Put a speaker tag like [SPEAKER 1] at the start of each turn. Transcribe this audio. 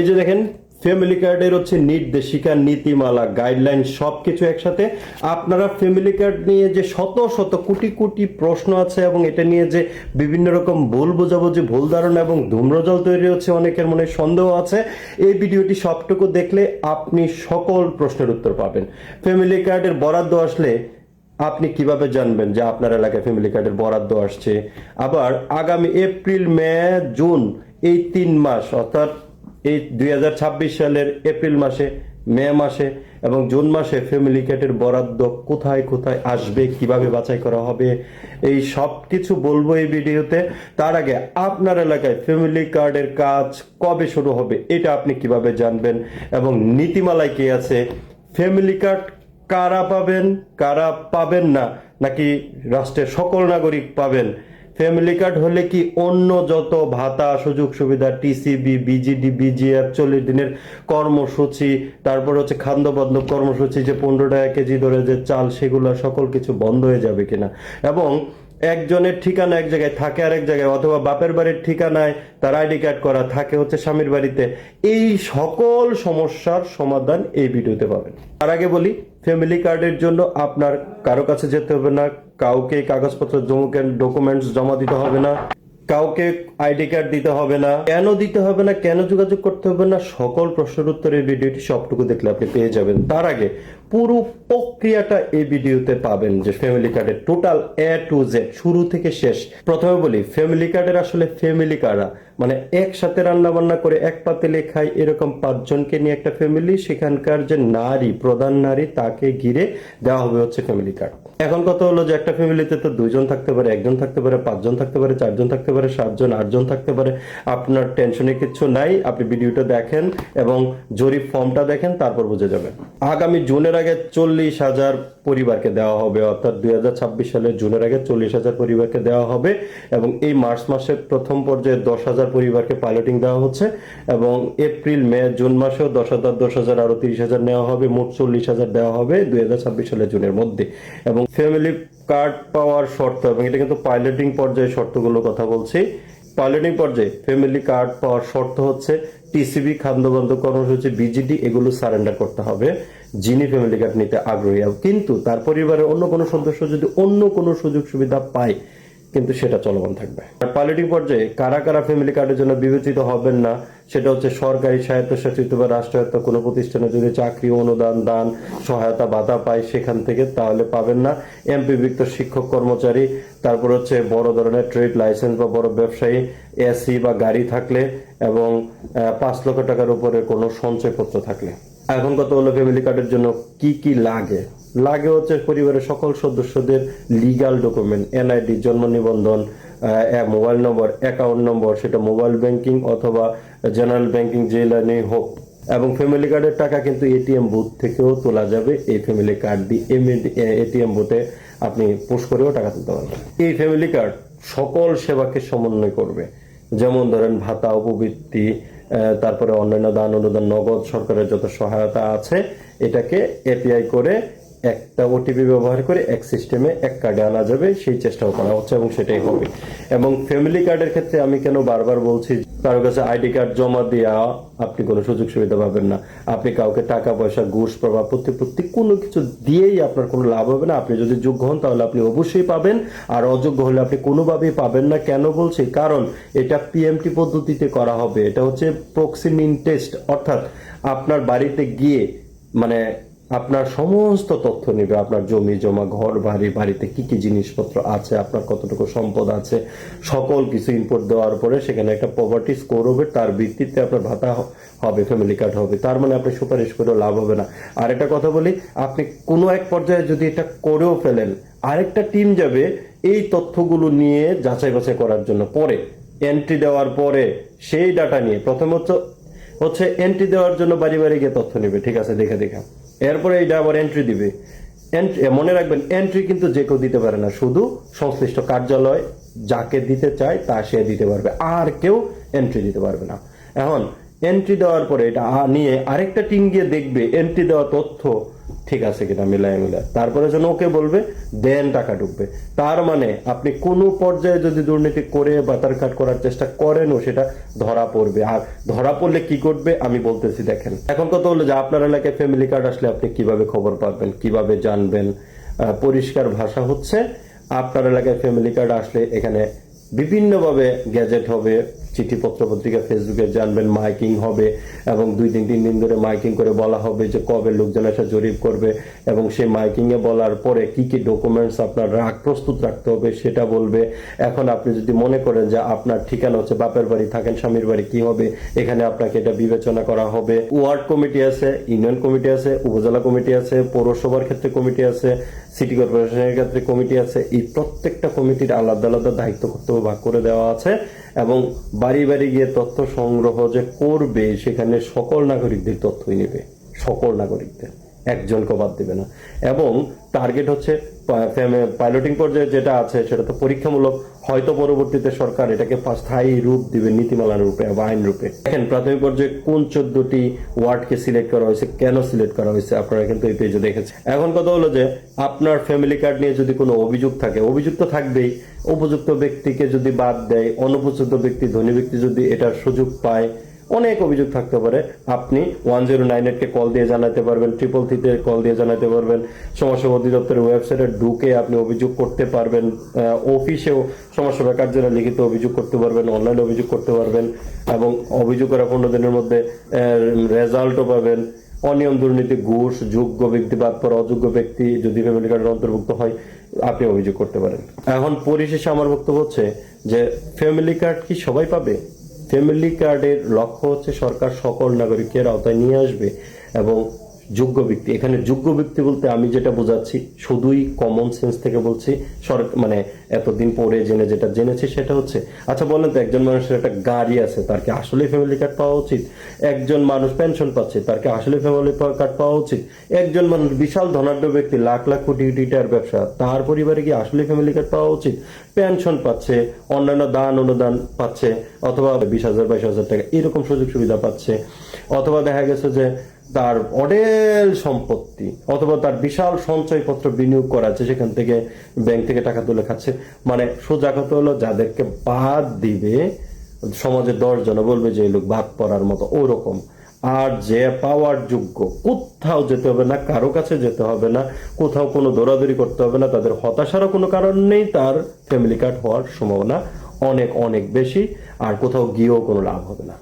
[SPEAKER 1] এই যে দেখেন ফ্যামিলি কার্ডের হচ্ছে নির্দেশিকা, নীতিমালা, গাইডলাইন সবকিছু একসাথে। আপনারা ফ্যামিলি কার্ড নিয়ে যে শত শত কোটি কোটি প্রশ্ন আছে এবং এটা নিয়ে যে বিভিন্ন রকম ভুল বোঝাবুঝি, ভুল ধারণা এবং ধূম্রজাল তৈরি হচ্ছে, অনেকের মনে সন্দেহ আছে, এই ভিডিওটি সবটুকু দেখলে আপনি সকল প্রশ্নের উত্তর পাবেন। ফ্যামিলি কার্ডের বরাদ্দ আসলে আপনি কিভাবে জানবেন যে আপনার এলাকায় ফ্যামিলি কার্ডের বরাদ্দ আসছে? আবার আগামী এপ্রিল, মে, জুন এই 3 মাস, অর্থাৎ এই 2026 সালের এপ্রিল মাসে, মে মাসে এবং জুন মাসে ফ্যামিলি কার্ডের বরাদ্দ কোথায় কোথায় আসবে, কিভাবে বাছাই করা হবে, এই সব কিছু বলবো এই ভিডিওতে। তার আগে আপনার এলাকায় ফ্যামিলি কার্ডের কাজ কবে শুরু হবে এটা আপনি কিভাবে জানবেন এবং নীতিমালায় কি আছে, ফ্যামিলি কার্ড কারা পাবেন কারা পাবেন না, নাকি রাষ্ট্রের সকল নাগরিক পাবেন, ফ্যামিলি কার্ড হলে কি অন্য যত ভাতা, সুযোগ সুবিধা, টিসিবি, বিজিডি, বিজিএফ, 40 দিনের কর্মসূচি, তারপর হচ্ছে খাদ্য কর্মসূচি, যে 15 টাকা কেজি ধরে যে চাল, সেগুলো সকল কিছু বন্ধ হয়ে যাবে কিনা, এবং একজনের ঠিকানা এক জায়গায় থাকে আরেক জায়গায়, অথবা বাপের বাড়ির ঠিকানায় তার আইডি কার্ড করা থাকে হচ্ছে স্বামীর বাড়িতে, এই সকল সমস্যার সমাধান এই ভিডিওতে পাবেন। তার আগে বলি, ফ্যামিলি কার্ডের জন্য আপনার কারো কাছে যেতে হবে না, কাউকে কাগজপত্র ডকুমেন্টস জমা দিতে হবে না, কাউকে আইডি কার্ড দিতে হবে না। কেন দিতে হবে না, কেন যোগাযোগ করতে হবে না, সকল প্রশ্নের উত্তর এই ভিডিওটি সবটুকু দেখলে আপনি পেয়ে যাবেন। তার আগে পুরো প্রক্রিয়াটা এই ভিডিওতে পাবেন, যে ফ্যামিলি কার্ডের টোটাল A to Z শুরু থেকে শেষ। প্রথমে বলি, ফ্যামিলি কার্ডের আসলে ফ্যামিলি কারা, মানে একসাথে রান্না বান্না করে এক পাতিলে খায় এরকম 5 জনকে নিয়ে একটা ফ্যামিলি, সেখানকার যে নারী, প্রধান নারী, তাকে ঘিরে দেওয়া হবে হচ্ছে ফ্যামিলি কার্ড। এখন কথা হলো যে একটা ফ্যামিলিতে তো 2 জন থাকতে পারে, 1 জন থাকতে পারে, 5 জন থাকতে পারে, 4 জন থাকতে পারে, 7 জন, 8 জন থাকতে পারে। আপনার টেনশনে কিছু নাই, আপনি ভিডিওটা দেখেন এবং জরিপ ফর্মটা দেখেন, তারপর বুঝে যাবেন। আগামী জুনের আগে 40,000 পরিবারকে দেওয়া হবে, অর্থাৎ 2026 সালের জুনের আগে 40,000 পরিবারকে দেওয়া হবে, এবং এই মার্চ মাসের প্রথম পর্যায়ে 10,000 পরিবারকে পাইলটিং দেওয়া হচ্ছে, এবং এপ্রিল, মে, জুন মাসেও 10,000 আরো 30,000 নেওয়া হবে, মোট 40,000 দেওয়া হবে 2026 সালের জুনের মধ্যে। এবং ফ্যামিলি কার্ড পাওয়ার শর্ত, এবং এটা কিন্তু পাইলটিং পর্যায়ে শর্তগুলো কথা বলছি। পাইলটিং পর্যায়ে ফ্যামিলি কার্ড পাওয়ার শর্ত হচ্ছে টিসিবি, খাদ্য কর্মসূচি, বিজিডি, এগুলো সারেন্ডার করতে হবে যিনি ফ্যামিলি কার্ড নিতে আগ্রহী। কিন্তু তার পরিবারের অন্য কোনো সদস্য যদি অন্য কোনো সুযোগ সুবিধা পায়, কিন্তু সেটা চলমান থাকবে। আর পাইলটিং পর্যায়ে কারা কারা ফ্যামিলি কার্ডের জন্য বিবেচিত হবেন না, সেটা হচ্ছে সরকারি, স্বায়ত্তশাসিত বা রাষ্ট্রায়ত্ত কোনো প্রতিষ্ঠানে যদি চাকরি, অনুদান, দান, সহায়তা, ভাতা পায় সেখান থেকে, তাহলে পাবেন না। এমপিভুক্ত শিক্ষক, কর্মচারী, তারপর হচ্ছে বড় ধরনের ট্রেড লাইসেন্স বা বড় ব্যবসায়ী, এসি বা গাড়ি থাকলে, এবং 5 লক্ষ টাকার উপরে কোনো সঞ্চয়পত্র থাকলে। এখন কত হলো, ফ্যামিলি কার্ডের জন্য কি কি লাগে? লাগে হচ্ছে পরিবারের সকল সদস্যদের লিগাল ডকুমেন্ট, এনআইডি, জন্ম নিবন্ধন, মোবাইল নম্বর, অ্যাকাউন্ট নম্বর, সেটা মোবাইল ব্যাংকিং অথবা জেনারেল ব্যাংকিং, যে লাইনে হোক। এবং ফ্যামিলি কার্ডের টাকা কিন্তু এটিএম বুথ থেকেও তোলা যাবে। এই ফ্যামিলি কার্ড দিয়ে এটিএম বুথে আপনি পোস্ট করেও টাকা তুলতে পারবেন। এই ফ্যামিলি কার্ড সকল সেবাকে সমন্বয় করবে, যেমন ধরেন ভাতা, উপবৃত্তি, তারপরে অন্যান্য দান, অনুদান, নগদ, সরকারের যত সহায়তা আছে, এটাকে এপিআই করে একটা ওটিপি ব্যবহার করে এক সিস্টেমে এক কার্ডে আনা যাবে, সেই চেষ্টাও করা হচ্ছে এবং সেটাই হবে। এবং ফ্যামিলি কার্ডের ক্ষেত্রে আমি কেন বারবার বলছি, কারো কাছে আইডি কার্ড জমা দেওয়া আপনি কোনো সুযোগ সুবিধা পাবেন না, আপনি কাউকে টাকা পয়সা, ঘুষ, প্রভাব, প্রতিপত্তি কোনো কিছু দিয়েই আপনার কোনো লাভ হবে না। আপনি যদি যোগ্য হন তাহলে আপনি অবশ্যই পাবেন, আর অযোগ্য হলে আপনি কোনোভাবেই পাবেন না। কেন বলছি? কারণ এটা পিএমটি পদ্ধতিতে করা হবে। এটা হচ্ছে প্রক্সিমিন টেস্ট, অর্থাৎ আপনার বাড়িতে গিয়ে মানে আপনার সমস্ত তথ্য নেবে, আপনার জমি জমা, ঘর বাড়ি, বাড়িতে কি কি জিনিসপত্র আছে, আপনার কতটুকু সম্পদ আছে, সকল কিছু ইনপুট দেওয়ার পরে সেখানে একটা প্রপার্টি স্কোর হবে, তার ভিত্তিতে আপনার ভাতা হবে, ফ্যামিলি কার্ড হবে। তার মানে আপনি সুপারিশ করেও লাভ হবে না। আর একটা কথা বলি, আপনি কোনো এক পর্যায়ে যদি এটা করেও ফেলেন, আরেকটা টিম যাবে এই তথ্যগুলো নিয়ে যাচাই বাছাই করার জন্য, পরে এন্ট্রি দেওয়ার পরে সেই ডাটা নিয়ে, প্রথম হচ্ছে এন্ট্রি দেওয়ার জন্য বাড়ি বাড়ি গিয়ে তথ্য নেবে, ঠিক আছে, দেখা এরপরে এইটা আবার এন্ট্রি দিবে। মনে রাখবেন, এন্ট্রি কিন্তু যে কেউ দিতে পারে না, শুধু সংশ্লিষ্ট কার্যালয় যাকে দিতে চায় তা সে দিতে পারবে, আর কেউ এন্ট্রি দিতে পারবে না। এখন এন্ট্রি দেওয়ার পরে এটা নিয়ে আরেকটা টিম গিয়ে দেখবে এন্ট্রি দেওয়া তথ্য ঠিক আছে কিনা মিলায় তারপরে যেন ওকে বলবে দেন টাকা ঢুকবে। তার মানে আপনি কোনো পর্যায়ে যদি দুর্নীতি করে বাতার কাট করার চেষ্টা করেনও সেটা ধরা পড়বে। আর ধরা পড়লে কি করবে আমি বলতেছি, দেখেন এখন কথা হলো যে আপনার এলাকায় ফ্যামিলি কার্ড আসলে আপনি কিভাবে খবর পাবেন, কিভাবে জানবেন? পরিষ্কার ভাষা হচ্ছে, আপনার এলাকায় ফ্যামিলি কার্ড আসলে এখানে বিভিন্নভাবে গ্যাজেট হবে, চিঠিপত্র পত্রিকা ফেসবুকে জানবেন, মাইকিং হবে এবং 2-3 দিন ধরে মাইকিং করে বলা হবে যে কবে লোকজন এসে জরিপ করবে এবং সেই মাইকিং এ বলার পরে কি কি ডকুমেন্টস আপনার প্রস্তুত রাখতে হবে সেটা বলবে। এখন আপনি যদি মনে করেন যে আপনার ঠিকানা হচ্ছে বাপের বাড়ি, থাকেন স্বামীর বাড়ি, কি হবে এখানে আপনাকে এটা বিবেচনা করা হবে। ওয়ার্ড কমিটি আছে, ইউনিয়ন কমিটি আছে, উপজেলা কমিটি আছে, পৌরসভার ক্ষেত্রে কমিটি আছে, সিটি কর্পোরেশনের ক্ষেত্রে কমিটি আছে। এই প্রত্যেকটা কমিটির আলাদা আলাদা দায়িত্ব কর্তব্য ভাগ করে দেওয়া আছে এবং বাড়ি বাড়ি গিয়ে তথ্য সংগ্রহ যে করবে সেখানে সকল নাগরিকদের তথ্যই নেবে, সকল নাগরিকদের, একজনকে বাদ দেবে না। এবং টার্গেট হচ্ছে পাইলটিং পর্যায়ে যেটা আছে সেটা তো পরীক্ষামূলক, হয়তো পরবর্তীতে সরকার এটাকে স্থায়ী রূপ দিবে নীতিমালার রূপে বা আইন রূপে। দেখেন প্রাথমিক পর্যায়ে কোন 14টি ওয়ার্ডকে সিলেক্ট করা হয়েছে, কেন সিলেক্ট করা হয়েছে আপনারা কিন্তু এই পেজে দেখেছেন। এখন কথা হলো যে আপনার ফ্যামিলি কার্ড নিয়ে যদি কোনো অভিযোগ থাকে, অভিযোগ তো থাকবেই, উপযুক্ত ব্যক্তিকে যদি বাদ দেয়, অনুপযুক্ত ব্যক্তি, ধনী ব্যক্তি যদি এটার সুযোগ পায়, অনেক অভিযোগ থাকতে পারে। আপনি 109 কে কল দিয়ে জানাতে পারবেন, 333 কল দিয়ে জানাতে পারবেন, সমাজসেবা অধিদপ্তরের ওয়েবসাইটে ঢুকে আপনি অভিযোগ করতে পারবেন, অফিসেও সমাজসেবা কার্যালয়ে লিখিত অভিযোগ করতে পারবেন, অনলাইনে অভিযোগ করতে পারবেন এবং অভিযোগ করা 15 দিনের মধ্যে রেজাল্টও পাবেন। অনিয়ম, দুর্নীতি, ঘুষ, যোগ্য ব্যক্তি বাদ পড়া, অযোগ্য ব্যক্তি যদি ফ্যামিলি কার্ডের অন্তর্ভুক্ত হয় আপনি অভিযোগ করতে পারেন। এখন পরিশেষে আমার বক্তব্য হচ্ছে যে ফ্যামিলি কার্ড কি সবাই পাবে? ফ্যামিলি কার্ডের লক্ষ্য হচ্ছে সরকার সকল নাগরিকের আওতায় নিয়ে আসবে এবং যোগ্য ব্যক্তি, এখানে যোগ্য ব্যক্তি বলতে আমি যেটা বোঝাচ্ছি শুধুই কমন সেন্স থেকে বলছি, মানে এতদিন পরে জেনে যেটা জেনেছি সেটা হচ্ছে, আচ্ছা বলেন তো একজন মানুষের একটা গাড়ি আছে তার কি আসলে ফ্যামিলি কার্ড পাওয়া উচিত? একজন মানুষ পেনশন পাচ্ছে তার কি আসলে ফ্যামিলি কার্ড পাওয়া উচিত? একজন মানুষ বিশাল ধনাঢ্য ব্যক্তি, লাখ লাখ কোটি কোটি টাকার ব্যবসা, তার পরিবারে কি আসলে ফ্যামিলি কার্ড পাওয়া উচিত? পেনশন পাচ্ছে, অন্যান্য দান অনুদান পাচ্ছে, অথবা 20,000 22,000 টাকা এরকম সুযোগ সুবিধা পাচ্ছে, অথবা দেখা গেছে যে তার অডেল সম্পত্তি অথবা তার বিশাল সঞ্চয়পত্র বিনিয়োগ করা আছে, সেখান থেকে ব্যাংক থেকে টাকা তুলে খাচ্ছে। মানে সোজা কথা হলো যাদেরকে বাদ দিবে সমাজে 10 জন বলবে যে এই লোক বাদ পড়ার মতো, ওরকম। আর যে পাওয়ার যোগ্য, কোথাও যেতে হবে না, কারো কাছে যেতে হবে না, কোথাও কোনো দৌড়াদৌড়ি করতে হবে না, তাদের হতাশারও কোনো কারণ নেই, তার ফ্যামিলি কার্ড হওয়ার সম্ভাবনা অনেক অনেক বেশি, আর কোথাও গিয়েও কোনো লাভ হবে না।